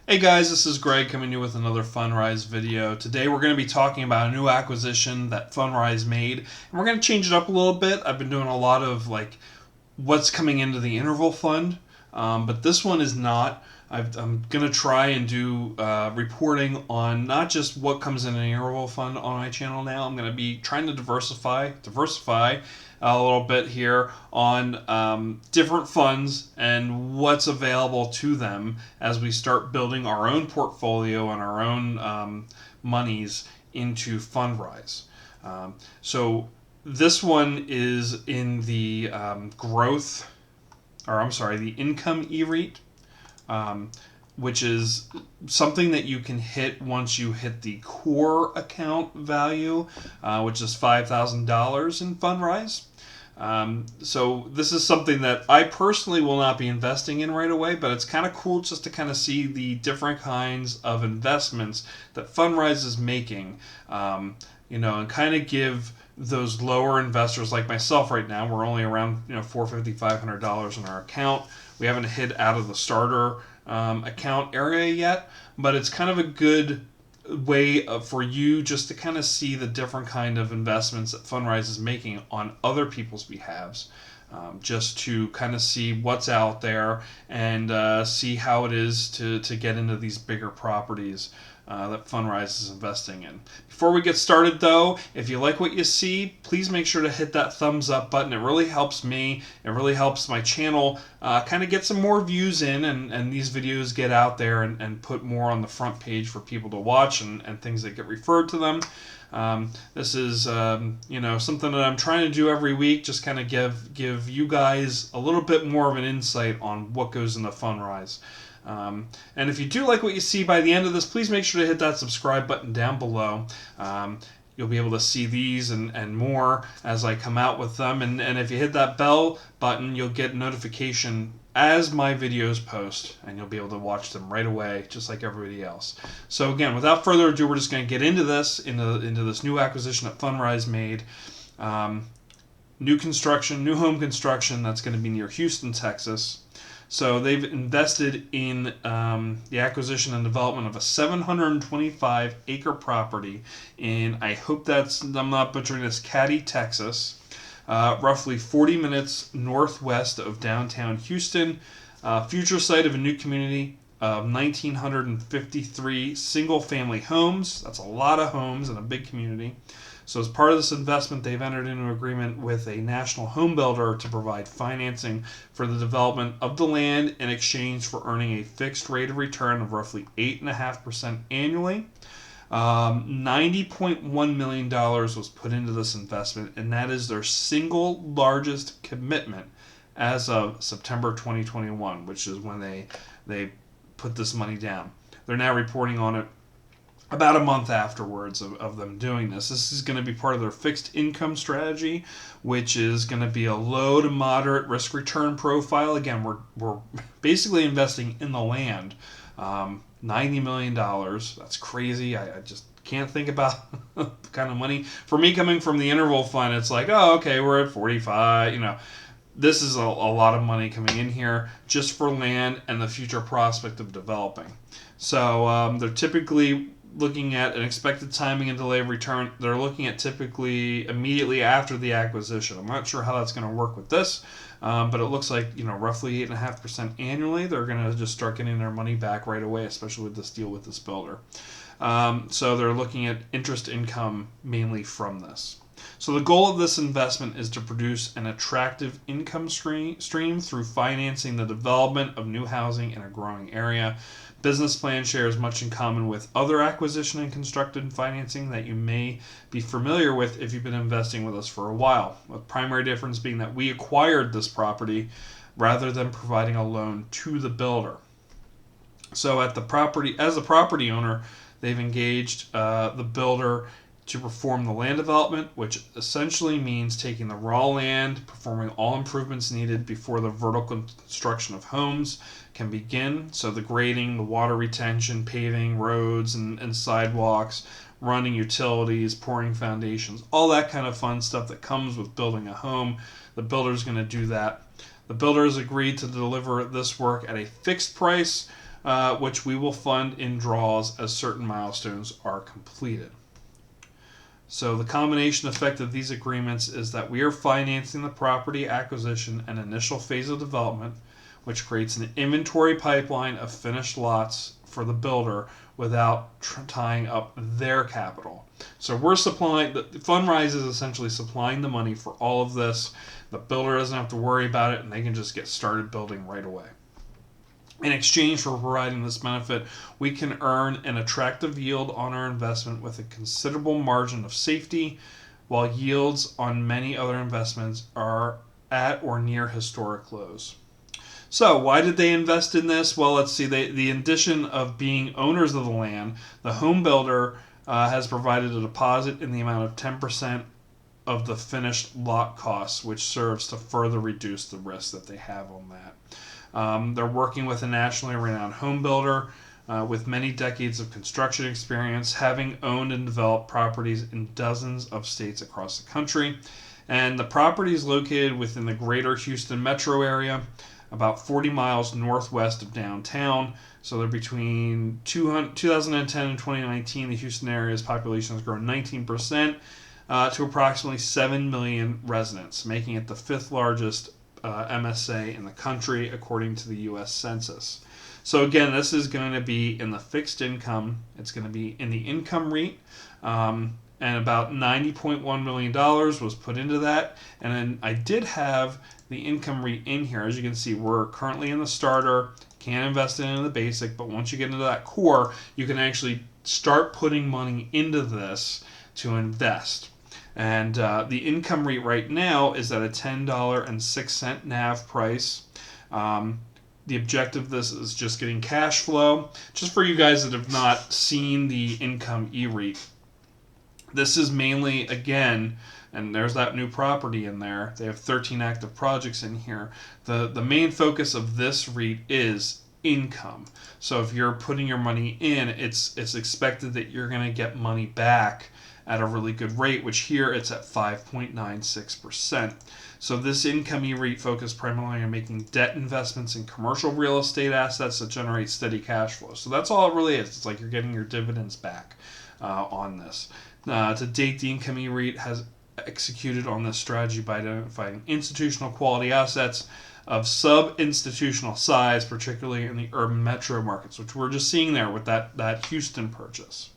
Hey guys, this is Greg coming to you with another Fundrise video. Today we're going to be talking about a new acquisition that Fundrise made, and we're going to change it up a little bit. I've been doing a lot of what's coming into the interval fund, but this one is not. I'm going to try and do reporting on not just what comes in an interval fund on my channel now. I'm going to be trying to diversify a little bit here on different funds and what's available to them as we start building our own portfolio and our own monies into Fundrise. So this one is in the the income eREIT, which is something that you can hit once you hit the core account value, which is $5,000 in Fundrise. So this is something that I personally will not be investing in right away, but it's kind of cool just to kind of see the different kinds of investments that Fundrise is making, and kind of give those lower investors like myself right now. We're only around $450, $500 in our account. We haven't hit out of the starter account area yet, but it's kind of a good way for you just to kind of see the different kind of investments that Fundrise is making on other people's behalves, just to kind of see what's out there and see how it is to get into these bigger properties that Fundrise is investing in. Before we get started though, if you like what you see, please make sure to hit that thumbs up button. It really helps me. It really helps my channel kind of get some more views in, and these videos get out there and put more on the front page for people to watch and things that get referred to them. This is something that I'm trying to do every week, just kind of give you guys a little bit more of an insight on what goes into Fundrise. And if you do like what you see by the end of this, please make sure to hit that subscribe button down below. You'll be able to see these and more as I come out with them. And if you hit that bell button, you'll get notification as my videos post, and you'll be able to watch them right away, just like everybody else. So again, without further ado, we're just going to get into this new acquisition that Fundrise made. New home construction that's going to be near Houston, Texas. So they've invested in the acquisition and development of a 725-acre property in, I hope I'm not butchering this, Katy, Texas, roughly 40 minutes northwest of downtown Houston. Future site of a new community of 1,953 single-family homes. That's a lot of homes in a big community. So as part of this investment, they've entered into an agreement with a national home builder to provide financing for the development of the land in exchange for earning a fixed rate of return of roughly 8.5% annually. $90.1 million was put into this investment, and that is their single largest commitment as of September 2021, which is when they put this money down. They're now reporting on it about a month afterwards of them doing this. This is going to be part of their fixed income strategy, which is going to be a low to moderate risk return profile. Again, we're basically investing in the land. $90 million. That's crazy. I just can't think about the kind of money. For me, coming from the interval fund, it's like, oh, okay, we're at 45. This is a lot of money coming in here just for land and the future prospect of developing. So they're typically looking at an expected timing and delay of return. They're looking at typically immediately after the acquisition. I'm not sure how that's going to work with this, but it looks like roughly 8.5% annually. They're going to just start getting their money back right away, especially with this deal with this builder. So they're looking at interest income mainly from this. So the goal of this investment is to produce an attractive income stream through financing the development of new housing in a growing area. Business plan shares much in common with other acquisition and construction financing that you may be familiar with if you've been investing with us for a while. The primary difference being that we acquired this property rather than providing a loan to the builder. So as the property owner, they've engaged the builder to perform the land development, which essentially means taking the raw land, performing all improvements needed before the vertical construction of homes can begin. So the grading, the water retention, paving, roads and sidewalks, running utilities, pouring foundations, all that kind of fun stuff that comes with building a home. The builder's going to do that. The builder has agreed to deliver this work at a fixed price which we will fund in draws as certain milestones are completed. So the combination effect of these agreements is that we are financing the property acquisition and initial phase of development, which creates an inventory pipeline of finished lots for the builder without tying up their capital. So we're supplying, the Fundrise is essentially supplying the money for all of this. The builder doesn't have to worry about it, and they can just get started building right away. In exchange for providing this benefit, we can earn an attractive yield on our investment with a considerable margin of safety, while yields on many other investments are at or near historic lows. So why did they invest in this? Well, let's see. The addition of being owners of the land, the home builder has provided a deposit in the amount of 10% of the finished lot costs, which serves to further reduce the risk that they have on that. They're working with a nationally renowned home builder with many decades of construction experience, having owned and developed properties in dozens of states across the country. And the property is located within the greater Houston metro area, about 40 miles northwest of downtown. So they're between 2010 and 2019, the Houston area's population has grown 19% to approximately 7 million residents, making it the fifth largest MSA in the country, according to the U.S. Census. So again, this is going to be in the fixed income. It's going to be in the income REIT. And about $90.1 million was put into that. And then I did have the income REIT in here. As you can see, we're currently in the starter. Can't invest in the basic, but once you get into that core, you can actually start putting money into this to invest. And the income REIT right now is at a $10.06 NAV price. The objective of this is just getting cash flow. Just for you guys that have not seen the income eREIT, this is mainly, again, and there's that new property in there. They have 13 active projects in here. The main focus of this REIT is income. So if you're putting your money in, it's expected that you're going to get money back at a really good rate, which here it's at 5.96%. So this income eREIT focused primarily on making debt investments in commercial real estate assets that generate steady cash flow. So that's all it really is. It's like you're getting your dividends back on this. To date, the income eREIT has executed on this strategy by identifying institutional quality assets of sub-institutional size, particularly in the urban metro markets, which we're just seeing there with that Houston purchase.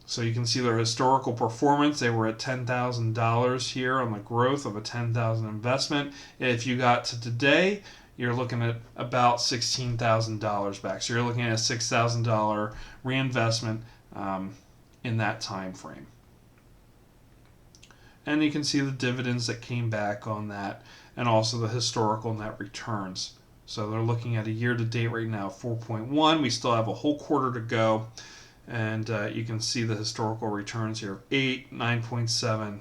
So you can see their historical performance. They were at $10,000 here on the growth of a $10,000 investment. If you got to today, you're looking at about $16,000 back. So you're looking at a $6,000 reinvestment in that time frame. And you can see the dividends that came back on that, and also the historical net returns. So they're looking at a year-to-date right now, 4.1. We still have a whole quarter to go. And you can see the historical returns here, 8, 9.7,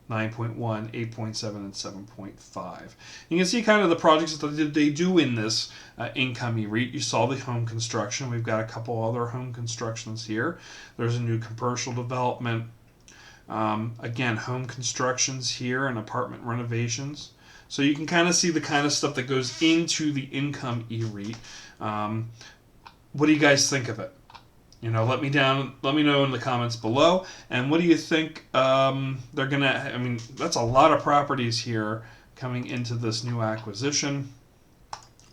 9.1, 8.7, and 7.5. You can see kind of the projects that they do in this income eREIT. You saw the home construction. We've got a couple other home constructions here. There's a new commercial development. Again, home constructions here and apartment renovations. So you can kind of see the kind of stuff that goes into the income eREIT. What do you guys think of it? You know, let me know in the comments below. And what do you think they're gonna? I mean, that's a lot of properties here coming into this new acquisition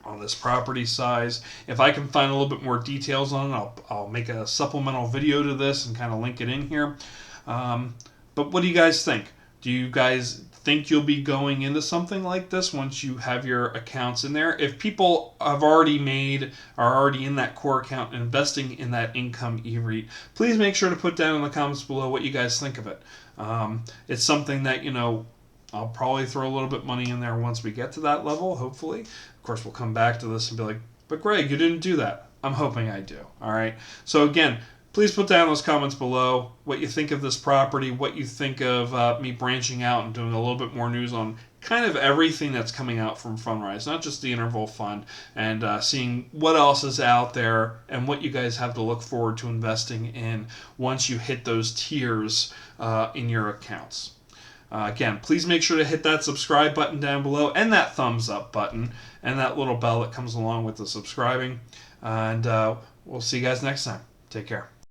on this property size. If I can find a little bit more details on it, I'll make a supplemental video to this and kind of link it in here. But what do you guys think? Do you guys think you'll be going into something like this once you have your accounts in there? If people are already in that core account and investing in that income eREIT, please make sure to put down in the comments below what you guys think of it. It's something that, you know, I'll probably throw a little bit money in there once we get to that level, hopefully. Of course, we'll come back to this and be like, but Greg, you didn't do that. I'm hoping I do. All right. So again, please put down those comments below what you think of this property, what you think of me branching out and doing a little bit more news on kind of everything that's coming out from Fundrise, not just the interval fund, and seeing what else is out there and what you guys have to look forward to investing in once you hit those tiers in your accounts. Again, please make sure to hit that subscribe button down below and that thumbs up button and that little bell that comes along with the subscribing. And we'll see you guys next time. Take care.